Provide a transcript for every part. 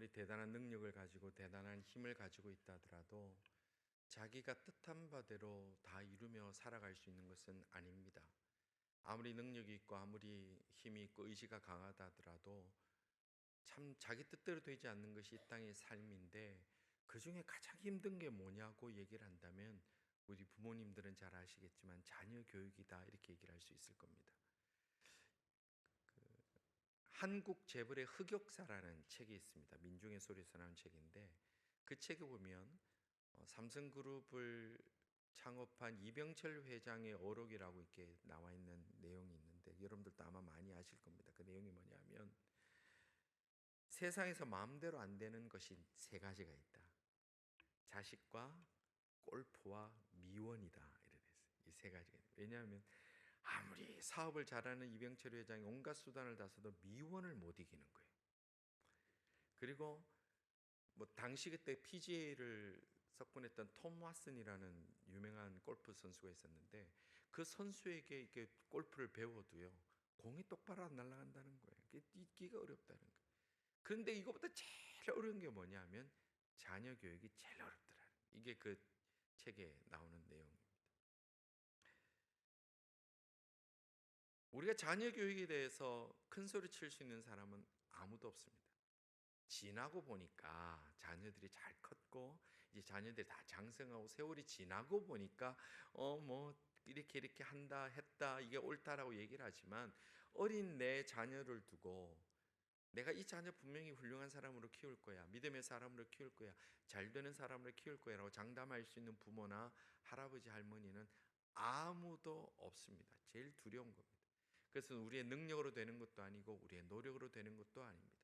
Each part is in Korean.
아무리 대단한 능력을 가지고 대단한 힘을 가지고 있다 하더라도 자기가 뜻한 바대로 다 이루며 살아갈 수 있는 것은 아닙니다. 아무리 능력이 있고 아무리 힘이 있고 의지가 강하다 하더라도 참 자기 뜻대로 되지 않는 것이 이 땅의 삶인데, 그 중에 가장 힘든 게 뭐냐고 얘기를 한다면 우리 부모님들은 잘 아시겠지만 자녀 교육이다, 이렇게 얘기를 할 수 있을 겁니다. 한국 재벌의 흑역사라는 책이 있습니다. 민중의 소리에서 나온 책인데, 그 책에 보면 삼성그룹을 창업한 이병철 회장의 어록이라고 이렇게 나와 있는 내용이 있는데, 여러분들도 아마 많이 아실 겁니다. 그 내용이 뭐냐면, 세상에서 마음대로 안 되는 것이 세 가지가 있다. 자식과 골프와 미원이다, 이래 됐어요. 이 세 가지가. 왜냐하면 아무리 사업을 잘하는 이병철 회장이 온갖 수단을 다 써도 미원을 못 이기는 거예요. 그리고 뭐 당시 그때 PGA를 석권했던 톰 왓슨이라는 유명한 골프 선수가 있었는데, 그 선수에게 이렇게 골프를 배워도요, 공이 똑바로 안 날아간다는 거예요. 잊기가 어렵다는 거예요. 그런데 이거보다 제일 어려운 게 뭐냐면 자녀 교육이 제일 어렵더라는 거예요. 이게 그 책에 나오는 내용입니다. 우리가 자녀 교육에 대해서 큰 소리 칠 수 있는 사람은 아무도 없습니다. 지나고 보니까 자녀들이 잘 컸고 이제 자녀들이 다 장성하고 세월이 지나고 보니까 뭐 이렇게 한다 했다, 이게 옳다라고 얘기를 하지만, 어린 내 자녀를 두고 내가 이 자녀 분명히 훌륭한 사람으로 키울 거야, 믿음의 사람으로 키울 거야, 잘 되는 사람으로 키울 거야 라고 장담할 수 있는 부모나 할아버지 할머니는 아무도 없습니다. 제일 두려운 겁니다. 그것은 우리의 능력으로 되는 것도 아니고 우리의 노력으로 되는 것도 아닙니다.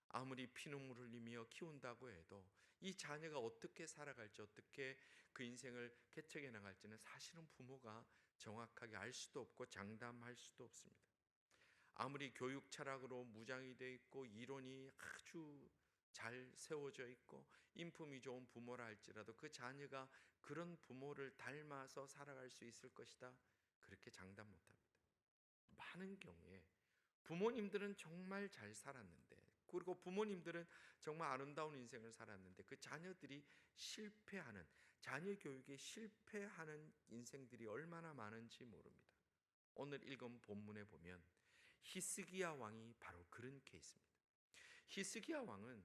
아무리 피눈물 흘리며 키운다고 해도 이 자녀가 어떻게 살아갈지, 어떻게 그 인생을 개척해 나갈지는 사실은 부모가 정확하게 알 수도 없고 장담할 수도 없습니다. 아무리 교육 철학으로 무장이 되어 있고 이론이 아주 잘 세워져 있고 인품이 좋은 부모라 할지라도 그 자녀가 그런 부모를 닮아서 살아갈 수 있을 것이다, 그렇게 장담 못합니다. 많은 경우에 부모님들은 정말 잘 살았는데, 그리고 부모님들은 정말 아름다운 인생을 살았는데 그 자녀들이 실패하는, 자녀 교육에 실패하는 인생들이 얼마나 많은지 모릅니다. 오늘 읽은 본문에 보면 히스기야 왕이 바로 그런 케이스입니다. 히스기야 왕은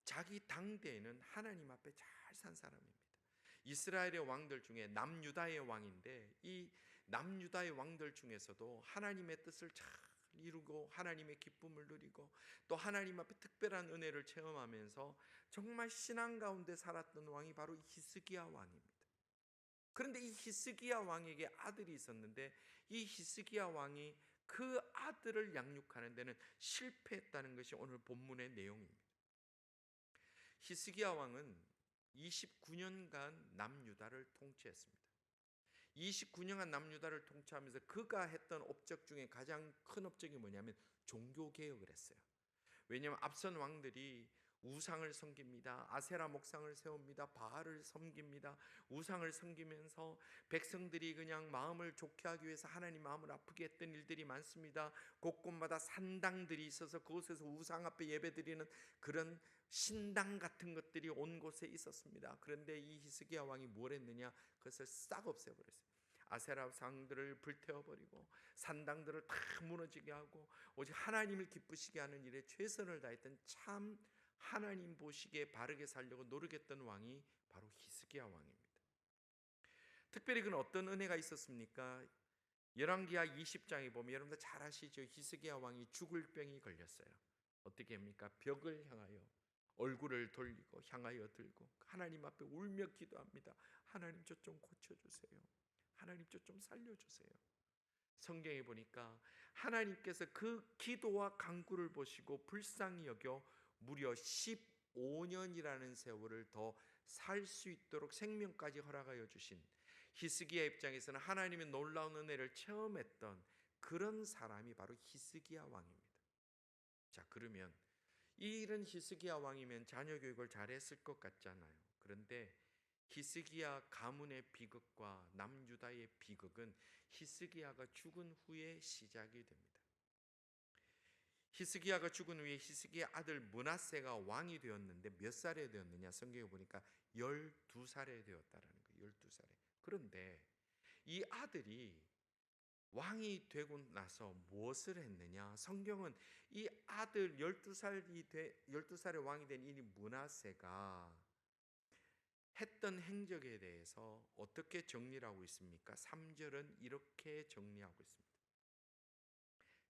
자기 당대에는 하나님 앞에 잘 산 사람입니다. 이스라엘의 왕들 중에 남유다의 왕인데, 이 남유다의 왕들 중에서도 하나님의 뜻을 잘 이루고 하나님의 기쁨을 누리고 또 하나님 앞에 특별한 은혜를 체험하면서 정말 신앙 가운데 살았던 왕이 바로 히스기야 왕입니다. 그런데 이 히스기야 왕에게 아들이 있었는데, 이 히스기야 왕이 그 아들을 양육하는 데는 실패했다는 것이 오늘 본문의 내용입니다. 히스기야 왕은 29년간 남유다를 통치했습니다. 29년간 남유다를 통치하면서 그가 했던 업적 중에 가장 큰 업적이 뭐냐면 종교개혁을 했어요. 왜냐하면 앞선 왕들이 우상을 섬깁니다. 아세라 목상을 세웁니다. 바알을 섬깁니다. 우상을 섬기면서 백성들이 그냥 마음을 좋게 하기 위해서 하나님 마음을 아프게 했던 일들이 많습니다. 곳곳마다 산당들이 있어서 그곳에서 우상 앞에 예배드리는 그런 신당 같은 것들이 온 곳에 있었습니다. 그런데 이 히스기야 왕이 뭘 했느냐? 그것을 싹 없애버렸어요. 아세라 상들을 불태워버리고 산당들을 다 무너지게 하고 오직 하나님을 기쁘시게 하는 일에 최선을 다했던, 참 하나님 보시기에 바르게 살려고 노력했던 왕이 바로 히스기야 왕입니다. 특별히 그는 어떤 은혜가 있었습니까? 열왕기하 20장에 보면 여러분들 잘 아시죠? 히스기야 왕이 죽을 병이 걸렸어요. 어떻게 합니까? 벽을 향하여 얼굴을 돌리고 향하여 들고 하나님 앞에 울며 기도합니다. 하나님 저 좀 고쳐주세요. 하나님 저 좀 살려주세요. 성경에 보니까 하나님께서 그 기도와 간구를 보시고 불쌍히 여겨 무려 15년이라는 세월을 더 살 수 있도록 생명까지 허락하여 주신, 히스기야 입장에서는 하나님의 놀라운 은혜를 체험했던 그런 사람이 바로 히스기야 왕입니다. 자, 그러면 이런 히스기야 왕이면 자녀 교육을 잘했을 것 같잖아요. 그런데 히스기야 가문의 비극과 남유다의 비극은 히스기야가 죽은 후에 시작이 됩니다. 히스기야가 죽은 후에 히스기야 아들 므낫세가 왕이 되었는데 몇 살에 되었느냐? 성경에 보니까 12살에 되었다라는 거예요. 12살에. 그런데 이 아들이 왕이 되고 나서 무엇을 했느냐? 성경은 이 아들 12살의 왕이 된 이 므낫세가 했던 행적에 대해서 어떻게 정리를 하고 있습니까? 3절은 이렇게 정리하고 있습니다.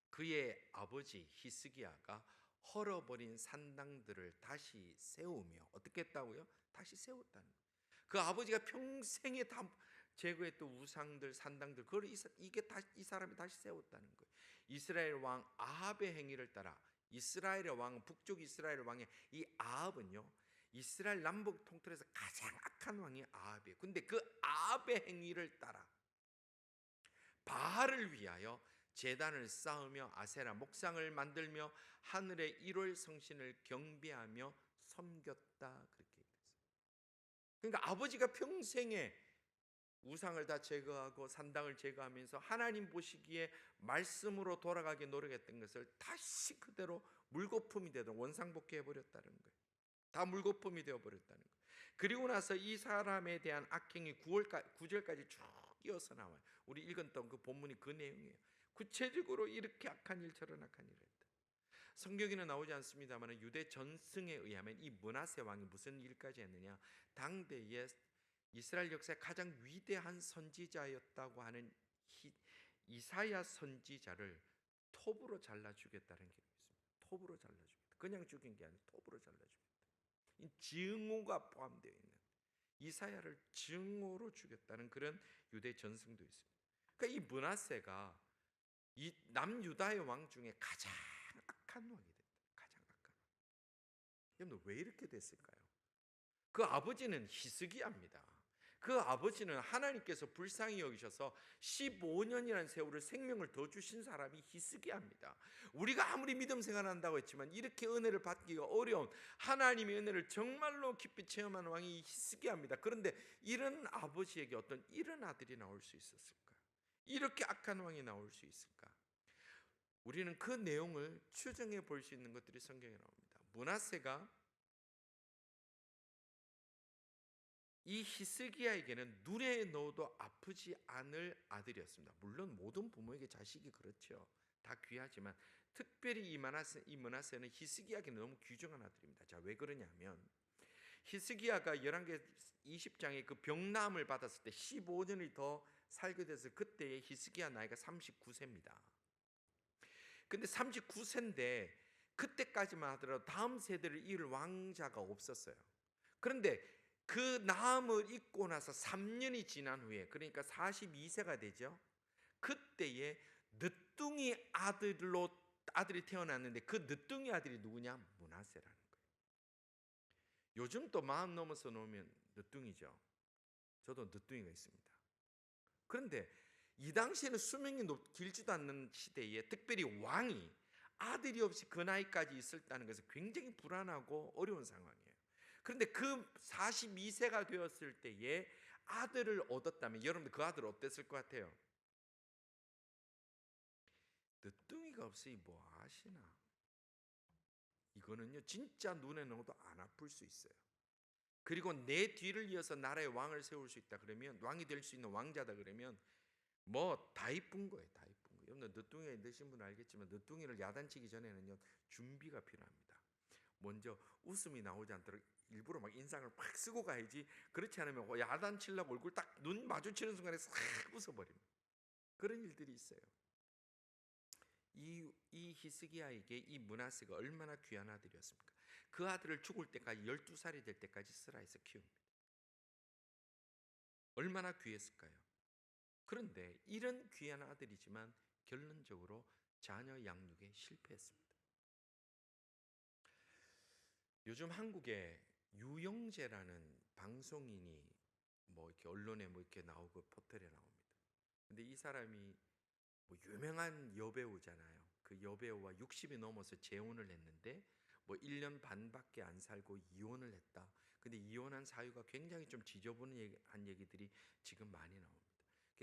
그의 아버지 히스기야가 헐어버린 산당들을 다시 세우며 어떻게 했다고요? 다시 세웠다는 거예요. 그 아버지가 평생에 다 제거했던 우상들, 산당들, 그걸 이 사람이 다시 세웠다는 거예요. 이스라엘 왕 아합의 행위를 따라 이스라엘의 왕, 북쪽 이스라엘 왕의 이 아합은요, 이스라엘 남북 통틀어서 가장 악한 왕이 아합이에요. 근데 그 아합의 행위를 따라 바알을 위하여 제단을 쌓으며 아세라 목상을 만들며 하늘의 일월 성신을 경배하며 섬겼다, 그렇게 얘기했어요. 그러니까 아버지가 평생에 우상을 다 제거하고 산당을 제거하면서 하나님 보시기에 말씀으로 돌아가게 노력했던 것을 다시 그대로 물거품이 되도록 원상복귀해 버렸다는 거예요. 다 물거품이 되어 버렸다는 거예요. 그리고 나서 이 사람에 대한 악행이 9절까지 쭉 이어서 나와요. 우리 읽었던 그 본문이 그 내용이에요. 구체적으로 이렇게 악한 일, 저런 악한 일을 했다. 성경에는 나오지 않습니다만 유대 전승에 의하면 이 므낫세 왕이 무슨 일까지 했느냐? 당대의 이스라엘 역사의 가장 위대한 선지자였다고 하는 이사야 선지자를 톱으로 잘라 죽였다는 게 있습니다. 톱으로 잘라 죽였다. 그냥 죽인 게 아니라 톱으로 잘라 죽였다. 이 증오가 포함되어 있는 이사야를 증오로 죽였다는 그런 유대 전승도 있습니다. 그러니까 이 므낫세가 이 남유다의 왕 중에 가장 악한 왕이 됐다. 가장 악한 왕. 여러분 왜 이렇게 됐을까요? 그 아버지는 히스기야입니다. 그 아버지는 하나님께서 불쌍히 여기셔서 15년이라는 세월을 생명을 더 주신 사람이 히스기야입니다. 우리가 아무리 믿음 생활한다고 했지만 이렇게 은혜를 받기가 어려운 하나님의 은혜를 정말로 깊이 체험한 왕이 히스기야입니다. 그런데 이런 아버지에게 어떤 이런 아들이 나올 수 있었을까? 이렇게 악한 왕이 나올 수 있을까? 우리는 그 내용을 추정해 볼 수 있는 것들이 성경에 나옵니다. 므낫세가 이 히스기야에게는 눈에 넣어도 아프지 않을 아들이었습니다. 물론 모든 부모에게 자식이 그렇죠. 다 귀하지만 특별히 이 므낫세는 히스기야에게 너무 귀중한 아들입니다. 자, 왜 그러냐면 히스기야가 열왕기 20장에 그 병남을 받았을 때 15년이 더 살게 돼서 그때의 히스기야 나이가 39세입니다. 근데 39세인데 그때까지만 하더라도 다음 세대를 이을 왕자가 없었어요. 그런데 그 나음을 잊고 나서 3년이 지난 후에, 그러니까 42세가 되죠. 그때에 늦둥이 아들이 태어났는데 그 늦둥이 아들이 누구냐? 므낫세라는 거예요. 요즘 또 40 넘어서 놓으면 늦둥이죠. 저도 늦둥이가 있습니다. 그런데 이 당시에는 수명이 길지도 않는 시대에 특별히 왕이 아들이 없이 그 나이까지 있었다는 것은 굉장히 불안하고 어려운 상황이에요. 그런데 그 42세가 되었을 때에 아들을 얻었다면 여러분들 그 아들 어땠을 것 같아요? 늦둥이가 없으니 뭐 하시나? 이거는요 진짜 눈에 넣어도 안 아플 수 있어요. 그리고 내 뒤를 이어서 나라의 왕을 세울 수 있다 그러면, 왕이 될 수 있는 왕자다 그러면 뭐 다 이쁜 거예요. 다 이쁜 거예요. 여러분 늦둥이가 넣으신 분은 알겠지만 늦둥이를 야단치기 전에는요 준비가 필요합니다. 먼저 웃음이 나오지 않도록 일부러 막 인상을 팍 쓰고 가야지, 그렇지 않으면 야단치려고 얼굴 딱 눈 마주치는 순간에 싹 웃어버립니다. 그런 일들이 있어요. 이 히스기야에게 이 므낫세가 얼마나 귀한 아들이었습니까? 그 아들을 죽을 때까지 12살이 될 때까지 스라에서 키웁니다. 얼마나 귀했을까요? 그런데 이런 귀한 아들이지만 결론적으로 자녀 양육에 실패했습니다. 요즘 한국에 유영재라는 방송인이 뭐 이렇게 언론에 뭐 이렇게 나오고 포털에 나옵니다. 근데 이 사람이 뭐 유명한 여배우잖아요. 그 여배우와 60이 넘어서 재혼을 했는데 뭐 1년 반밖에 안 살고 이혼을 했다. 근데 이혼한 사유가 굉장히 좀 지저분한 얘기들이 지금 많이 나옵니다.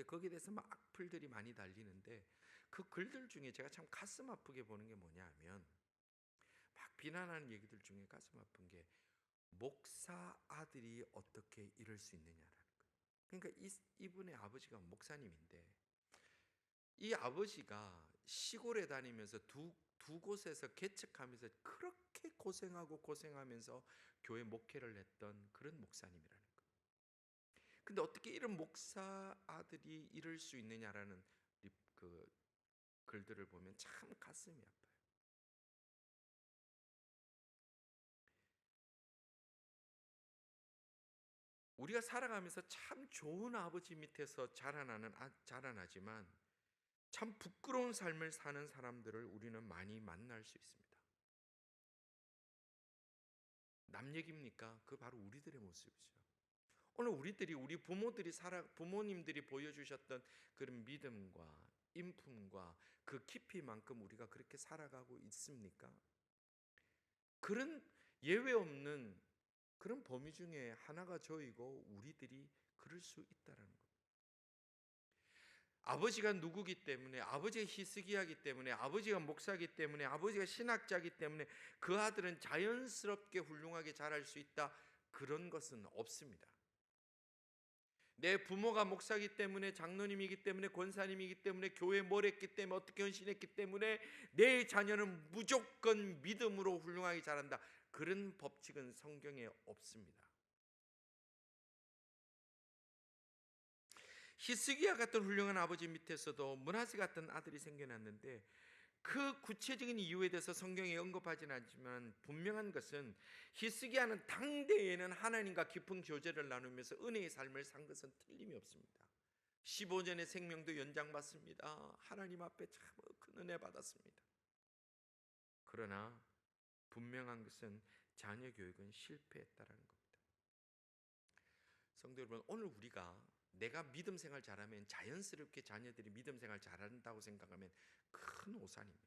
거기에 대해서 막 악플들이 많이 달리는데 그 글들 중에 제가 참 가슴 아프게 보는 게 뭐냐 하면 막 비난하는 얘기들 중에 가슴 아픈 게 목사 아들이 어떻게 이럴 수 있느냐라는 거예요. 그러니까 이분의 아버지가 목사님인데 이 아버지가 시골에 다니면서 두 곳에서 개척하면서 그렇게 고생하고 고생하면서 교회 목회를 했던 그런 목사님이라는 거예요. 근데 어떻게 이런 목사 아들이 이럴 수 있느냐라는 그 글들을 보면 참 가슴이 아파요. 우리가 살아가면서 참 좋은 아버지 밑에서 자라나지만 참 부끄러운 삶을 사는 사람들을 우리는 많이 만날 수 있습니다. 남 얘기입니까? 그 바로 우리들의 모습이죠. 오늘 우리 부모님들이 보여주셨던 그런 믿음과 인품과 그 깊이만큼 우리가 그렇게 살아가고 있습니까? 그런 예외 없는 그런 범위 중에 하나가 저이고 우리들이 그럴 수 있다라는 겁니다. 아버지가 누구기 때문에, 아버지가 히스기야기 때문에, 아버지가 목사기 때문에, 아버지가 신학자기 때문에 그 아들은 자연스럽게 훌륭하게 자랄 수 있다, 그런 것은 없습니다. 내 부모가 목사기 때문에, 장로님이기 때문에, 권사님이기 때문에, 교회에 뭘 했기 때문에, 어떻게 헌신했기 때문에 내 자녀는 무조건 믿음으로 훌륭하게 자란다, 그런 법칙은 성경에 없습니다. 히스기야 같은 훌륭한 아버지 밑에서도 므낫세 같은 아들이 생겨났는데 그 구체적인 이유에 대해서 성경에 언급하지는 않지만 분명한 것은 히스기야는 당대에는 하나님과 깊은 교제를 나누면서 은혜의 삶을 산 것은 틀림이 없습니다. 15년의 생명도 연장받습니다. 하나님 앞에 참 큰 은혜 받았습니다. 그러나 분명한 것은 자녀 교육은 실패했다라는 겁니다. 성도 여러분, 오늘 우리가 내가 믿음 생활 잘하면 자연스럽게 자녀들이 믿음 생활 잘한다고 생각하면 큰 오산입니다.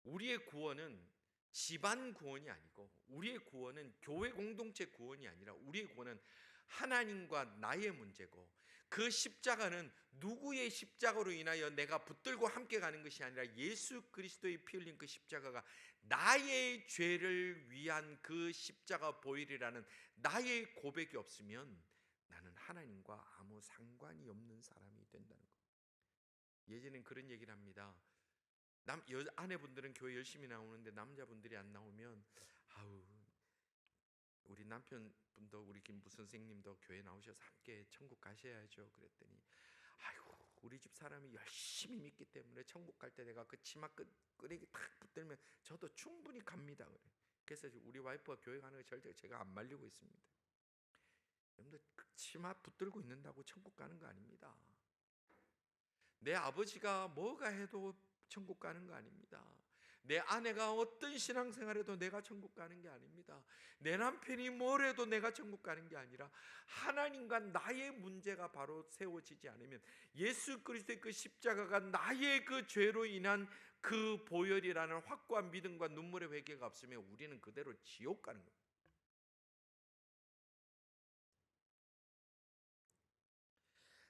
우리의 구원은 집안 구원이 아니고 우리의 구원은 교회 공동체 구원이 아니라 우리의 구원은 하나님과 나의 문제고 그 십자가는 누구의 십자가로 인하여 내가 붙들고 함께 가는 것이 아니라 예수 그리스도의 피 흘린 그 십자가가 나의 죄를 위한 그 십자가 보혈이라는 나의 고백이 없으면 나는 하나님과 아무 상관이 없는 사람이 된다는 겁니다. 예전엔 그런 얘기를 합니다. 아내분들은 교회 열심히 나오는데 남자분들이 안 나오면 아우 우리 남편분도 우리 김부 선생님도 교회 나오셔서 함께 천국 가셔야죠. 그랬더니 아이고 우리 집 사람이 열심히 믿기 때문에 천국 갈 때 내가 그 치마 끄레기 탁 붙들면 저도 충분히 갑니다. 그래. 그래서 우리 와이프가 교회 가는 거 절대 제가 안 말리고 있습니다. 여러분들 그 치마 붙들고 있는다고 천국 가는 거 아닙니다. 내 아버지가 뭐가 해도 천국 가는 거 아닙니다. 내 아내가 어떤 신앙생활해도 내가 천국 가는 게 아닙니다. 내 남편이 뭘 해도 내가 천국 가는 게 아니라 하나님과 나의 문제가 바로 세워지지 않으면 예수 그리스도의 그 십자가가 나의 그 죄로 인한 그 보혈이라는 확고한 믿음과 눈물의 회개가 없으면 우리는 그대로 지옥 가는 겁니다.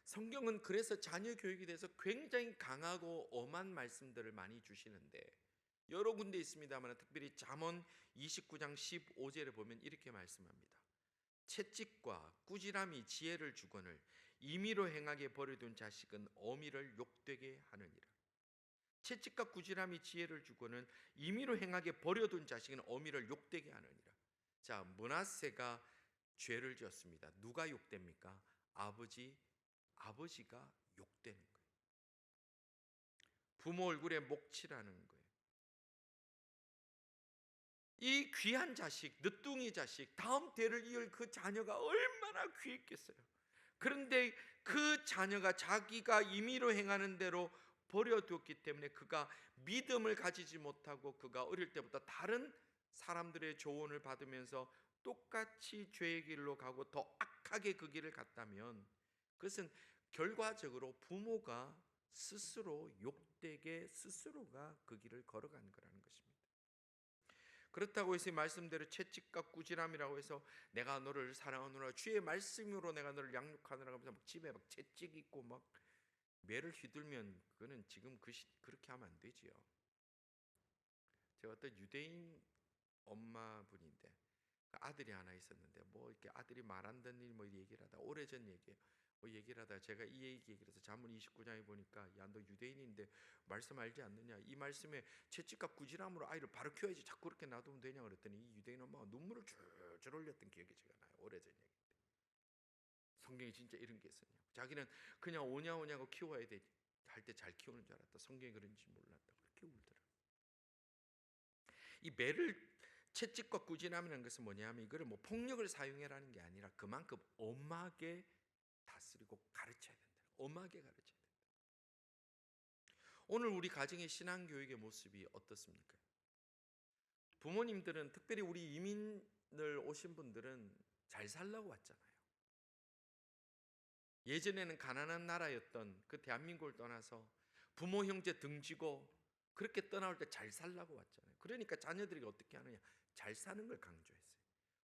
성경은 그래서 자녀 교육에 대해서 굉장히 강하고 엄한 말씀들을 많이 주시는데 여러 군데 있습니다만 특별히 잠언 29장 15절에 보면 이렇게 말씀합니다. 채찍과 꾸지람이 지혜를 주거늘 임의로 행하게 버려둔 자식은 어미를 욕되게 하느니라. 채찍과 꾸지람이 지혜를 주거늘 임의로 행하게 버려둔 자식은 어미를 욕되게 하느니라. 자, 므낫세가 죄를 지었습니다. 누가 욕됩니까? 아버지가 욕되는 거예요. 부모 얼굴에 목칠하는 거예요. 이 귀한 자식, 늦둥이 자식, 다음 대를 이을 그 자녀가 얼마나 귀했겠어요. 그런데 그 자녀가 자기가 임의로 행하는 대로 버려두었기 때문에 그가 믿음을 가지지 못하고 그가 어릴 때부터 다른 사람들의 조언을 받으면서 똑같이 죄의 길로 가고 더 악하게 그 길을 갔다면 그것은 결과적으로 부모가 스스로 욕되게 스스로가 그 길을 걸어간 거라는 것입니다. 그렇다고 해서 말씀대로 채찍과 꾸지람이라고 해서 내가 너를 사랑하노라 주의 말씀으로 내가 너를 양육하노라 하면서 막 집에 막 채찍 있고 막 매를 휘둘면 그거는 지금 그렇게 하면 안 되지요. 제가 어떤 유대인 엄마분인데 그 아들이 하나 있었는데 뭐 이렇게 아들이 말 안 듣는 일 뭐 얘기를 하다 오래전 얘기예요. 뭐 얘기를 하다 제가 이 얘기를 해서 잠언 29장에 보니까 야 너 유대인인데 말씀 알지 않느냐 이 말씀에 채찍과 꾸지람으로 아이를 바로 키워야지 자꾸 그렇게 놔두면 되냐 그랬더니 이 유대인 엄마가 눈물을 줄줄 흘렸던 기억이 제가 나요. 오래전 얘기. 성경에 진짜 이런 게 있었냐. 자기는 그냥 오냐 오냐고 키워야 돼. 할 때 잘 키우는 줄 알았다. 성경이 그런지 몰랐다. 그렇게 울더라. 이 매를 채찍과 꾸지람이라는 것은 뭐냐면 이거를 뭐 폭력을 사용해라는 게 아니라 그만큼 엄하게 다스리고 가르쳐야 된다. 엄하게 가르쳐야 된다. 오늘 우리 가정의 신앙교육의 모습이 어떻습니까? 부모님들은 특별히 우리 이민을 오신 분들은 잘 살라고 왔잖아요. 예전에는 가난한 나라였던 그 대한민국을 떠나서 부모 형제 등지고 그렇게 떠나올 때 잘 살라고 왔잖아요. 그러니까 자녀들이 어떻게 하느냐? 잘 사는 걸 강조했어요.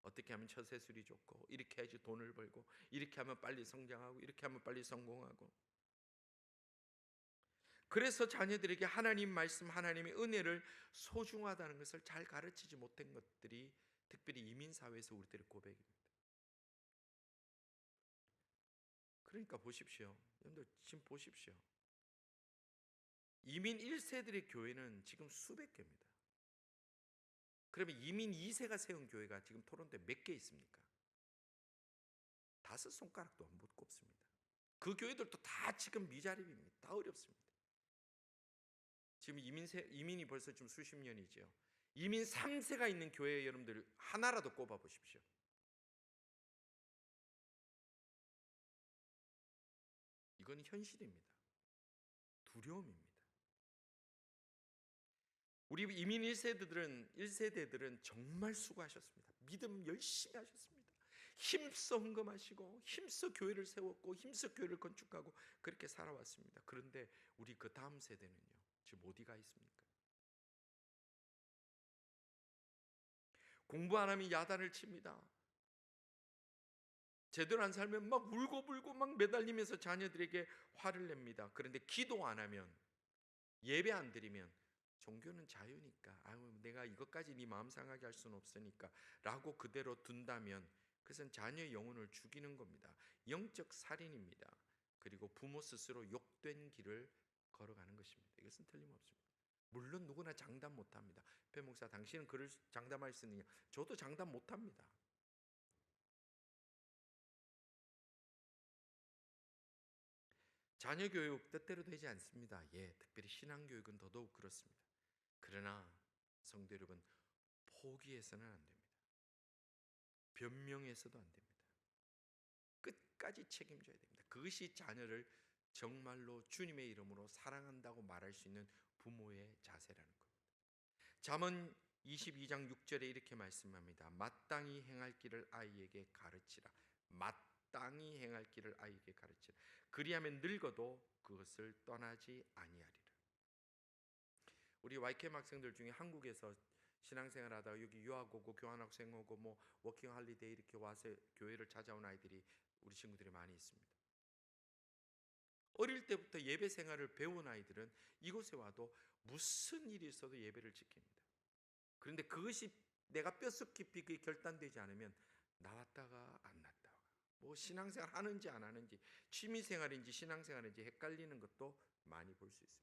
어떻게 하면 처세술이 좋고 이렇게 해야지 돈을 벌고 이렇게 하면 빨리 성장하고 이렇게 하면 빨리 성공하고 그래서 자녀들에게 하나님 말씀 하나님의 은혜를 소중하다는 것을 잘 가르치지 못한 것들이 특별히 이민사회에서 우리들의 고백입니다. 그러니까 보십시오. 여러분들 지금 보십시오. 이민 1세들의 교회는 지금 수백 개입니다. 그러면 이민 2세가 세운 교회가 지금 토론토에 몇 개 있습니까? 5손가락도 못 꼽습니다. 그 교회들도 다 지금 미자립입니다. 다 어렵습니다. 지금 이민이 벌써 좀 수십 년이죠. 이민 3세가 있는 교회 여러분들 하나라도 꼽아 보십시오. 이건 현실입니다. 두려움입니다. 우리 이민 1세대들은 정말 수고하셨습니다. 믿음 열심히 하셨습니다. 힘써 헌금하시고 힘써 교회를 세웠고 힘써 교회를 건축하고 그렇게 살아왔습니다. 그런데 우리 그 다음 세대는요. 지금 어디가 있습니까? 공부 안 하면 야단을 칩니다. 제대로 안 살면 막 울고불고 막 매달리면서 자녀들에게 화를 냅니다. 그런데 기도 안 하면 예배 안 드리면 종교는 자유니까 아유 내가 이것까지 네 마음 상하게 할 수는 없으니까 라고 그대로 둔다면 그것은 자녀의 영혼을 죽이는 겁니다. 영적 살인입니다. 그리고 부모 스스로 욕된 길을 걸어가는 것입니다. 이것은 틀림없습니다. 물론 누구나 장담 못합니다. 배 목사 당신은 그를 장담할 수 있느냐? 저도 장담 못합니다. 자녀 교육 뜻대로 되지 않습니다. 예, 특별히 신앙 교육은 더더욱 그렇습니다. 그러나 성도 여러분 포기해서는 안 됩니다. 변명해서도 안 됩니다. 끝까지 책임져야 됩니다. 그것이 자녀를 정말로 주님의 이름으로 사랑한다고 말할 수 있는 부모의 자세라는 겁니다. 잠언 22장 6절에 이렇게 말씀합니다. 마땅히 행할 길을 아이에게 가르치라. 마땅히 행할 길을 아이에게 가르치라. 그리하면 늙어도 그것을 떠나지 아니하리라. 우리 YCM 학생들 중에 한국에서 신앙생활 하다가 여기 유학 오고 교환학생 오고 뭐 워킹 할리데이 이렇게 와서 교회를 찾아온 아이들이 우리 친구들이 많이 있습니다. 어릴 때부터 예배 생활을 배운 아이들은 이곳에 와도 무슨 일이 있어도 예배를 지킵니다. 그런데 그것이 내가 뼛속 깊이 그게 결단되지 않으면 나왔다가 안 났다가 뭐 신앙생활 하는지 안 하는지 취미생활인지 신앙생활인지 헷갈리는 것도 많이 볼 수 있습니다.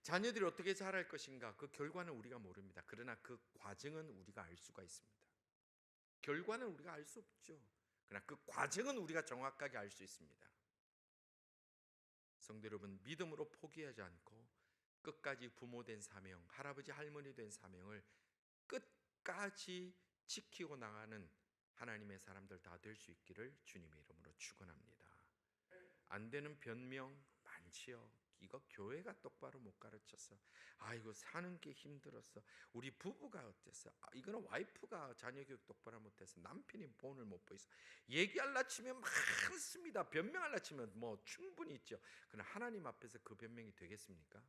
자녀들이 어떻게 자랄 것인가 그 결과는 우리가 모릅니다. 그러나 그 과정은 우리가 알 수가 있습니다. 결과는 우리가 알 수 없죠. 그러나 그 과정은 우리가 정확하게 알 수 있습니다. 성도 여러분 믿음으로 포기하지 않고 끝까지 부모 된 사명, 할아버지 할머니 된 사명을 끝까지 지키고 나가는 하나님의 사람들 다 될 수 있기를 주님의 이름으로 축원합니다. 안 되는 변명 많지요. 이거 교회가 똑바로 못 가르쳤어. 아이고 사는 게 힘들었어. 우리 부부가 어땠어? 이거는 와이프가 자녀 교육 똑바로 못해서 남편이 본을 못 보이서 얘기할라 치면 많습니다. 변명할라 치면 뭐 충분히 있죠. 그러나 하나님 앞에서 그 변명이 되겠습니까?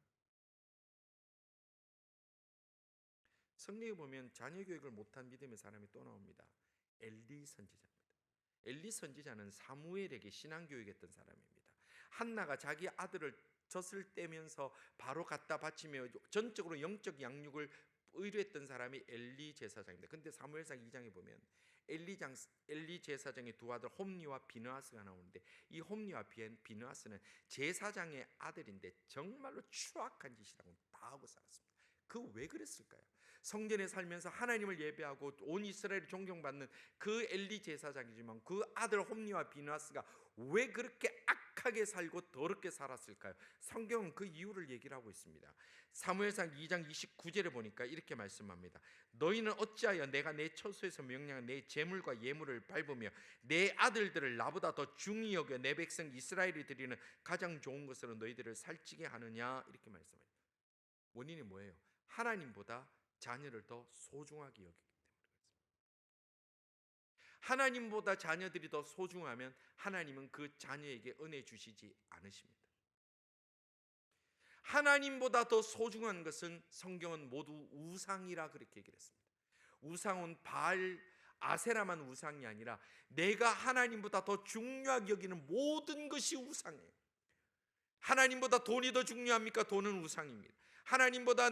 성경에 보면 자녀 교육을 못한 믿음의 사람이 또 나옵니다. 엘리 선지자입니다. 엘리 선지자는 사무엘에게 신앙교육했던 사람입니다. 한나가 자기 아들을 젖을 떼면서 바로 갖다 바치며 전적으로 영적 양육을 의뢰했던 사람이 엘리 제사장입니다. 근데 사무엘상 2장에 보면 엘리 제사장의 두 아들 홈리와 비느하스가 나오는데, 이 홈리와 비느하스는 제사장의 아들인데 정말로 추악한 짓이라고 다 하고 살았습니다. 그 왜 그랬을까요? 성전에 살면서 하나님을 예배하고 온 이스라엘이 존경받는 그 엘리 제사장이지만 그 아들 홈리와 비느하스가 왜 그렇게 악하게 살고 더럽게 살았을까요? 성경은 그 이유를 얘기를 하고 있습니다. 사무엘상 2장 29절에 보니까 이렇게 말씀합니다. 너희는 어찌하여 내가 내 처소에서 명령한 내 제물과 예물을 밟으며 내 아들들을 나보다 더 중히 여겨 내 백성 이스라엘이 드리는 가장 좋은 것으로 너희들을 살찌게 하느냐, 이렇게 말씀합니다. 원인이 뭐예요? 하나님보다 자녀를 더 소중하게 여기기 때문에 그렇습니다. 하나님보다 자녀들이 더 소중하면 하나님은 그 자녀에게 은혜 주시지 않으십니다. 하나님보다 더 소중한 것은 성경은 모두 우상이라 그렇게 얘기를 했습니다. 우상은 바알, 아세라만 우상이 아니라 내가 하나님보다 더 중요하게 여기는 모든 것이 우상이에요. 하나님보다 돈이 더 중요합니까? 돈은 우상입니다. 하나님보다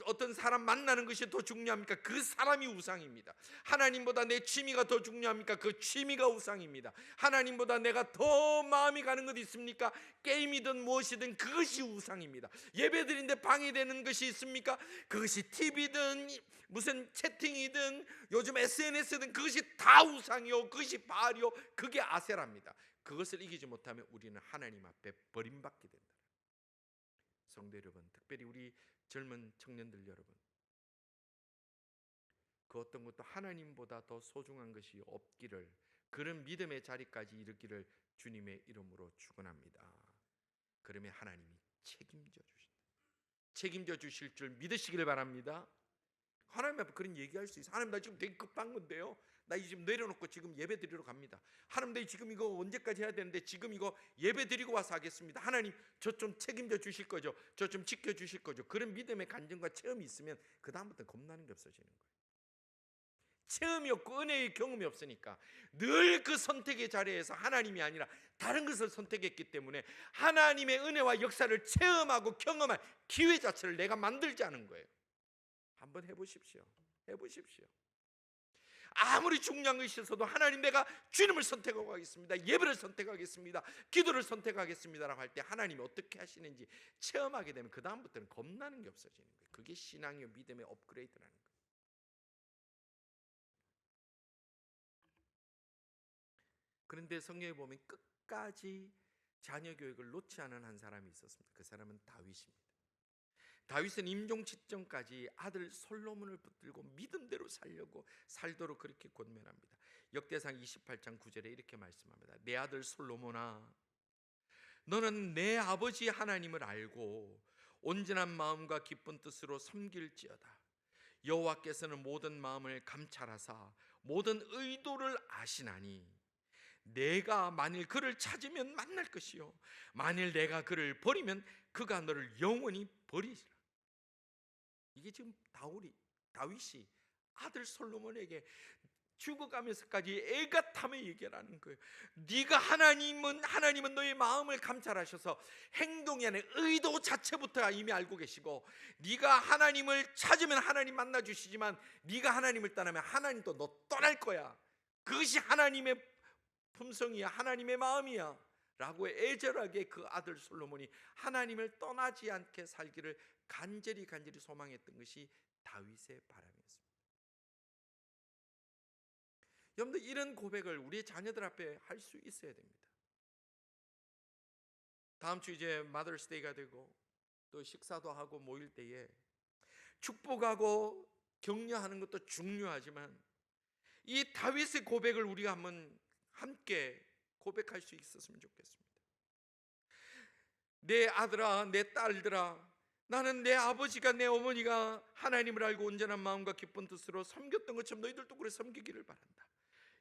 어떤 사람 만나는 것이 더 중요합니까? 그 사람이 우상입니다. 하나님보다 내 취미가 더 중요합니까? 그 취미가 우상입니다. 하나님보다 내가 더 마음이 가는 것 있습니까? 게임이든 무엇이든 그것이 우상입니다. 예배드리는데 방해되는 것이 있습니까? 그것이 TV든 무슨 채팅이든 요즘 SNS든 그것이 다 우상이요, 그것이 바알이요, 그게 아세라입니다. 그것을 이기지 못하면 우리는 하나님 앞에 버림받게 된다. 성도 여러분, 특별히 우리 젊은 청년들 여러분, 그 어떤 것도 하나님보다 더 소중한 것이 없기를, 그런 믿음의 자리까지 이르기를 주님의 이름으로 축원합니다. 그러면 하나님이 책임져 주실 줄 믿으시길 바랍니다. 하나님 앞에 그런 얘기할 수 있어요. 하나님, 나 지금 되게 급한 건데요, 나 지금 내려놓고 지금 예배 드리러 갑니다. 하나님, 나 지금 이거 언제까지 해야 되는데 지금 이거 예배 드리고 와서 하겠습니다. 하나님, 저 좀 책임져 주실 거죠? 저 좀 지켜 주실 거죠? 그런 믿음의 간증과 체험이 있으면 그 다음부터 겁나는 게 없어지는 거예요. 체험이 없고 은혜의 경험이 없으니까 늘 그 선택의 자리에서 하나님이 아니라 다른 것을 선택했기 때문에 하나님의 은혜와 역사를 체험하고 경험할 기회 자체를 내가 만들지 않은 거예요. 한번 해보십시오. 아무리 중요한 것이 있어도 하나님, 내가 주님을 선택하고 가겠습니다, 예배를 선택하겠습니다, 기도를 선택하겠습니다라고 할 때 하나님이 어떻게 하시는지 체험하게 되면 그 다음부터는 겁나는 게 없어지는 거예요. 그게 신앙의 믿음의 업그레이드라는 거예요. 그런데 성경에 보면 끝까지 자녀 교육을 놓지 않은 한 사람이 있었습니다. 그 사람은 다윗입니다. 다윗은 임종 직전까지 아들 솔로몬을 붙들고 믿음대로 살려고 살도록 그렇게 권면합니다. 역대상 28장 9절에 이렇게 말씀합니다. 내 아들 솔로몬아, 너는 내 아버지 하나님을 알고 온전한 마음과 기쁜 뜻으로 섬길지어다. 여호와께서는 모든 마음을 감찰하사 모든 의도를 아시나니 내가 만일 그를 찾으면 만날 것이요 만일 내가 그를 버리면 그가 너를 영원히 버리리라. 이게 지금 다윗이 아들 솔로몬에게 죽어가면서까지 애가 타며 얘기하는 거예요. 네가 하나님은 너의 마음을 감찰하셔서 행동이 아니라 의도 자체부터 이미 알고 계시고, 네가 하나님을 찾으면 하나님 만나 주시지만 네가 하나님을 떠나면 하나님도 너 떠날 거야. 그것이 하나님의 품성이야, 하나님의 마음이야 라고 애절하게 그 아들 솔로몬이 하나님을 떠나지 않게 살기를 간절히 소망했던 것이 다윗의 바람이었습니다. 여러분들, 이런 고백을 우리 자녀들 앞에 할 수 있어야 됩니다. 다음 주 이제 마더스데이가 되고 또 식사도 하고 모일 때에 축복하고 격려하는 것도 중요하지만 이 다윗의 고백을 우리가 한번 함께 고백할 수 있었으면 좋겠습니다. 내 아들아, 내 딸들아, 나는 내 아버지가 내 어머니가 하나님을 알고 온전한 마음과 기쁜 뜻으로 섬겼던 것처럼 너희들도 그래 섬기기를 바란다.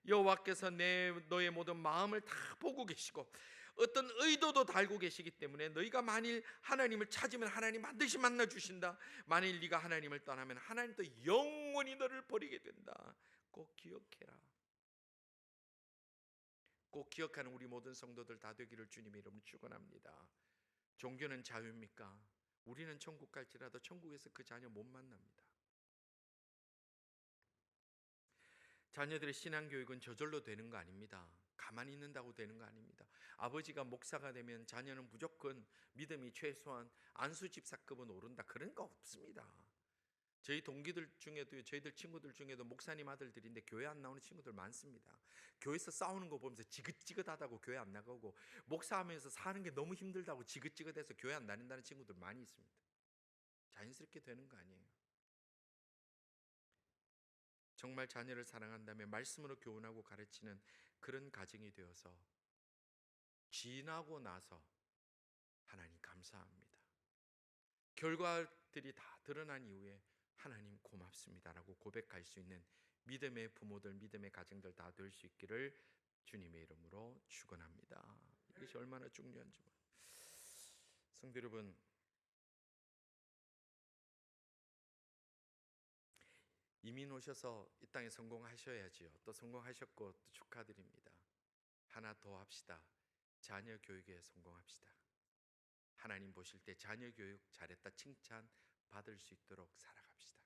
여호와께서 너의 모든 마음을 다 보고 계시고 어떤 의도도 다 알고 계시기 때문에 너희가 만일 하나님을 찾으면 하나님 반드시 만나 주신다. 만일 네가 하나님을 떠나면 하나님도 영원히 너를 버리게 된다. 꼭 기억해라. 꼭 기억하는 우리 모든 성도들 다 되기를 주님의 이름으로 축원합니다. 종교는 자유입니까? 우리는 천국 갈지라도 천국에서 그 자녀 못 만납니다. 자녀들의 신앙교육은 저절로 되는 거 아닙니다. 가만히 있는다고 되는 거 아닙니다. 아버지가 목사가 되면 자녀는 무조건 믿음이 최소한 안수 집사급은 오른다, 그런 거 없습니다. 저희 동기들 중에도, 저희들 친구들 중에도 목사님 아들들인데 교회 안 나오는 친구들 많습니다. 교회에서 싸우는 거 보면서 지긋지긋하다고 교회 안 나가고, 목사하면서 사는 게 너무 힘들다고 지긋지긋해서 교회 안 다닌다는 친구들 많이 있습니다. 자연스럽게 되는 거 아니에요. 정말 자녀를 사랑한다면 말씀으로 교훈하고 가르치는 그런 가정이 되어서 지나고 나서 하나님 감사합니다, 결과들이 다 드러난 이후에 하나님 고맙습니다라고 고백할 수 있는 믿음의 부모들, 믿음의 가정들 다 될 수 있기를 주님의 이름으로 축원합니다. 이것이 얼마나 중요한지. 성도 여러분, 이민 오셔서 이 땅에 성공하셔야지요. 또 성공하셨고 또 축하드립니다. 하나 더 합시다. 자녀 교육에 성공합시다. 하나님 보실 때 자녀 교육 잘했다 칭찬 받을 수 있도록 살아갑시다.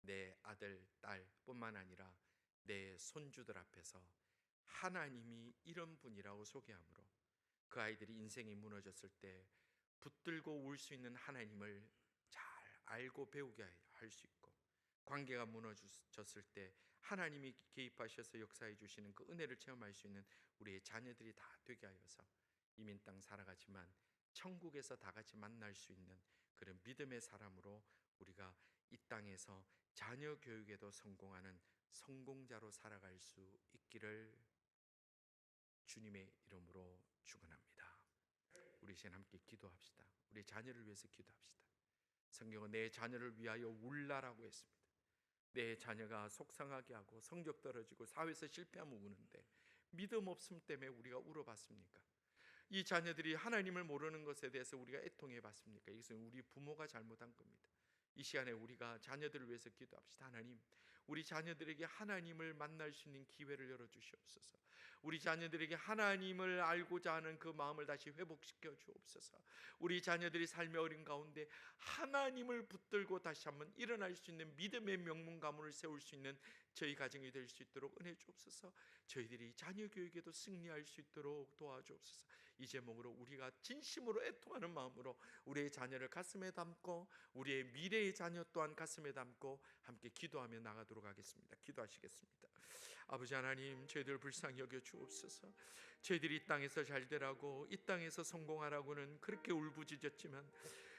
내 아들, 딸뿐만 아니라 내 손주들 앞에서 하나님이 이런 분이라고 소개함으로 그 아이들이 인생이 무너졌을 때 붙들고 울 수 있는 하나님을 잘 알고 배우게 할 수 있고, 관계가 무너졌을 때 하나님이 개입하셔서 역사해 주시는 그 은혜를 체험할 수 있는 우리의 자녀들이 다 되게 하여서 이민 땅 살아가지만 천국에서 다 같이 만날 수 있는 그런 믿음의 사람으로 우리가 이 땅에서 자녀 교육에도 성공하는 성공자로 살아갈 수 있기를 주님의 이름으로 축원합니다. 우리 시간 함께 기도합시다. 우리 자녀를 위해서 기도합시다. 성경은 내 자녀를 위하여 울라라고 했습니다. 내 자녀가 속상하게 하고 성적 떨어지고 사회에서 실패하면 우는데 믿음 없음 때문에 우리가 울어봤습니까? 이 자녀들이 하나님을 모르는 것에 대해서 우리가 애통해 봤습니까? 이것은 우리 부모가 잘못한 겁니다. 이 시간에 우리가 자녀들을 위해서 기도합시다. 하나님, 우리 자녀들에게 하나님을 만날 수 있는 기회를 열어주시옵소서. 우리 자녀들에게 하나님을 알고자 하는 그 마음을 다시 회복시켜 주옵소서. 우리 자녀들이 삶의 어린 가운데 하나님을 붙들고 다시 한번 일어날 수 있는 믿음의 명문 가문을 세울 수 있는 저희 가정이 될 수 있도록 은혜 주옵소서. 저희들이 자녀 교육에도 승리할 수 있도록 도와주옵소서. 이 제목으로 우리가 진심으로 애통하는 마음으로 우리의 자녀를 가슴에 담고 우리의 미래의 자녀 또한 가슴에 담고 함께 기도하며 나가도록 하겠습니다. 기도하시겠습니다. 아버지 하나님, 저희들 불쌍히 여겨 주옵소서. 저희들이 이 땅에서 잘 되라고, 이 땅에서 성공하라고는 그렇게 울부짖었지만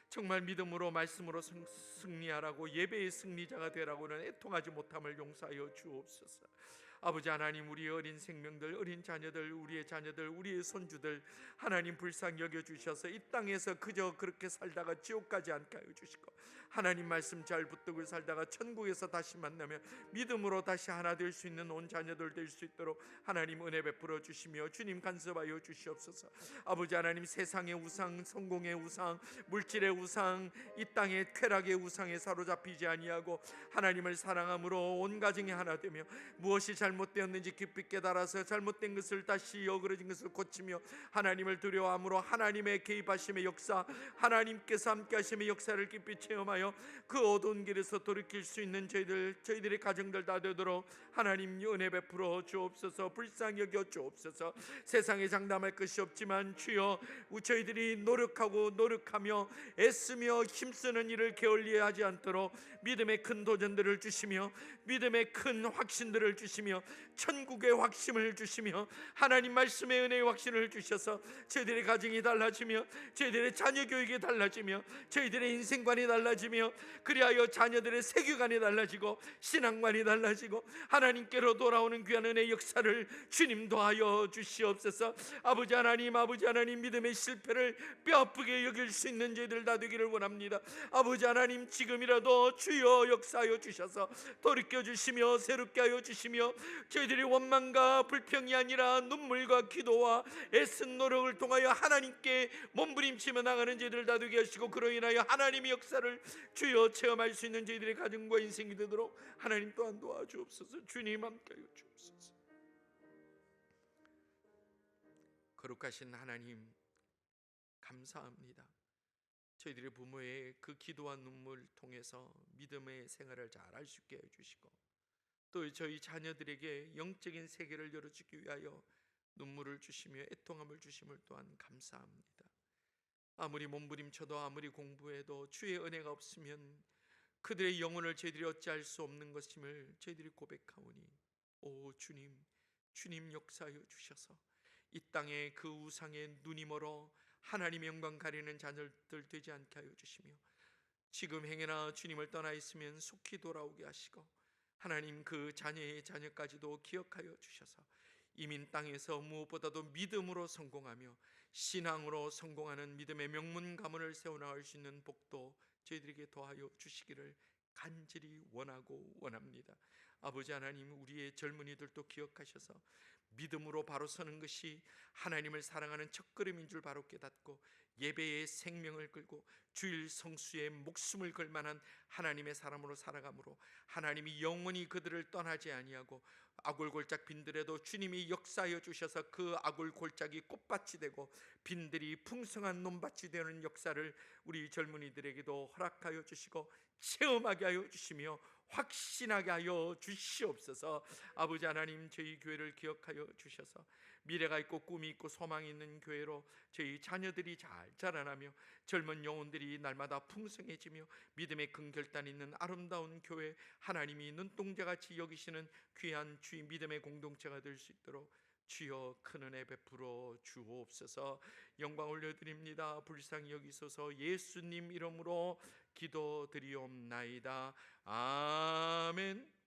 정말 믿음으로 말씀으로 승리하라고, 예배의 승리자가 되라고는 애통하지 못함을 용서하여 주옵소서. 아버지 하나님, 우리 어린 생명들, 어린 자녀들, 우리의 자녀들, 우리의 손주들 하나님 불쌍히 여겨주셔서 이 땅에서 그저 그렇게 살다가 지옥 가지 않게 하여 주시고, 하나님 말씀 잘 붙들고 살다가 천국에서 다시 만나면 믿음으로 다시 하나 될 수 있는 온 자녀들 될 수 있도록 하나님 은혜 베풀어 주시며 주님 간섭하여 주시옵소서. 아버지 하나님, 세상의 우상, 성공의 우상, 물질의 우상, 이 땅의 쾌락의 우상에 사로잡히지 아니하고 하나님을 사랑함으로 온 가정이 하나 되며 무엇이 잘못되었는지 깊이 깨달아서 잘못된 것을 다시 어그러진 것을 고치며 하나님을 두려워함으로 하나님의 개입하심의 역사, 하나님께서 함께 하심의 역사를 깊이 체험하여 그 어두운 길에서 돌이킬 수 있는 저희들의 가정들 다 되도록 하나님 은혜 베풀어 주옵소서. 불쌍히 여겨 주옵소서. 세상에 장담할 것이 없지만 주여, 저희들이 노력하며 애쓰며 힘쓰는 일을 게을리하지 않도록 믿음의 큰 도전들을 주시며 믿음의 큰 확신들을 주시며 천국의 확신을 주시며 하나님 말씀의 은혜의 확신을 주셔서 저희들의 가정이 달라지며 저희들의 자녀 교육이 달라지며 저희들의 인생관이 달라지며 그리하여 자녀들의 세계관이 달라지고 신앙관이 달라지고 하나님께로 돌아오는 귀한 은혜의 역사를 주님 도하여 주시옵소서. 아버지 하나님 믿음의 실패를 뼈아프게 여길 수 있는 저희들 다 되기를 원합니다. 아버지 하나님, 지금이라도 주여 역사하여 주셔서 돌이켜 주시며 새롭게 하여 주시며 저희들이 원망과 불평이 아니라 눈물과 기도와 애쓴 노력을 통하여 하나님께 몸부림치며 나가는 저희들 다 되게 하시고 그로 인하여 하나님의 역사를 주여 체험할 수 있는 저희들의 가정과 인생이 되도록 하나님 또한 도와주옵소서. 주님 함께 하여 주옵소서. 거룩하신 하나님, 감사합니다. 저희들의 부모의 그 기도와 눈물을 통해서 믿음의 생활을 잘 할 수 있게 해주시고, 또 저희 자녀들에게 영적인 세계를 열어주기 위하여 눈물을 주시며 애통함을 주심을 또한 감사합니다. 아무리 몸부림쳐도 아무리 공부해도 주의 은혜가 없으면 그들의 영혼을 저희들이 어찌할 수 없는 것임을 저희들이 고백하오니, 오 주님, 주님 역사하여 주셔서 이 땅에 그 우상의 눈이 멀어 하나님의 영광 가리는 자녀들 되지 않게 하여 주시며, 지금 행여나 주님을 떠나 있으면 속히 돌아오게 하시고, 하나님 그 자녀의 자녀까지도 기억하여 주셔서 이민 땅에서 무엇보다도 믿음으로 성공하며 신앙으로 성공하는 믿음의 명문 가문을 세워나갈 수 있는 복도 저희들에게 더하여 주시기를 간절히 원하고 원합니다. 아버지 하나님, 우리의 젊은이들도 기억하셔서 믿음으로 바로 서는 것이 하나님을 사랑하는 첫걸음인 줄 바로 깨닫고 예배의 생명을 걸고 주일 성수의 목숨을 걸 만한 하나님의 사람으로 살아가므로 하나님이 영원히 그들을 떠나지 아니하고 아골골짝 빈들에도 주님이 역사하여 주셔서 그 아골골짝이 꽃밭이 되고 빈들이 풍성한 논밭이 되는 역사를 우리 젊은이들에게도 허락하여 주시고 체험하게 하여 주시며 확신하게 하여 주시옵소서. 아버지 하나님, 저희 교회를 기억하여 주셔서 미래가 있고 꿈이 있고 소망이 있는 교회로 저희 자녀들이 잘 자라나며 젊은 영혼들이 날마다 풍성해지며 믿음의 근결단 있는 아름다운 교회, 하나님이 눈동자같이 여기시는 귀한 주의 믿음의 공동체가 될 수 있도록 주여 큰 은혜 베풀어 주옵소서. 영광 올려드립니다. 불쌍히 여기소서. 예수님 이름으로 기도드리옵나이다. 아멘.